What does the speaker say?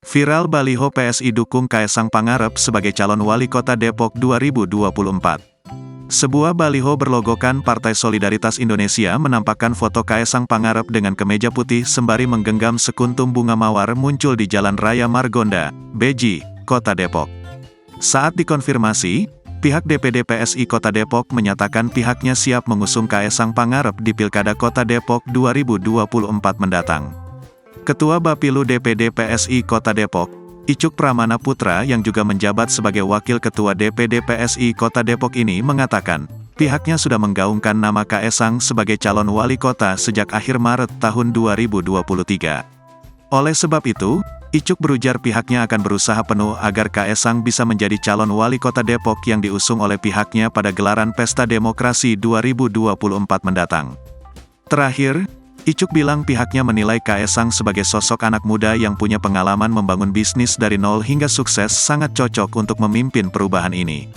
Viral baliho PSI dukung Kaesang Pangarep sebagai calon wali kota Depok 2024. Sebuah baliho berlogokan Partai Solidaritas Indonesia menampakkan foto Kaesang Pangarep dengan kemeja putih sembari menggenggam sekuntum bunga mawar muncul di Jalan Raya Margonda, Beji, Kota Depok. Saat dikonfirmasi, pihak DPD PSI Kota Depok menyatakan pihaknya siap mengusung Kaesang Pangarep di Pilkada Kota Depok 2024 mendatang. Ketua Bapilu DPD PSI Kota Depok, Icuk Pramana Putra yang juga menjabat sebagai Wakil Ketua DPD PSI Kota Depok ini mengatakan, pihaknya sudah menggaungkan nama Kaesang sebagai calon wali kota sejak akhir Maret tahun 2023. Oleh sebab itu, Icuk berujar pihaknya akan berusaha penuh agar Kaesang bisa menjadi calon wali kota Depok yang diusung oleh pihaknya pada gelaran Pesta Demokrasi 2024 mendatang. Terakhir, Icuk bilang pihaknya menilai Kaesang sebagai sosok anak muda yang punya pengalaman membangun bisnis dari nol hingga sukses sangat cocok untuk memimpin perubahan ini.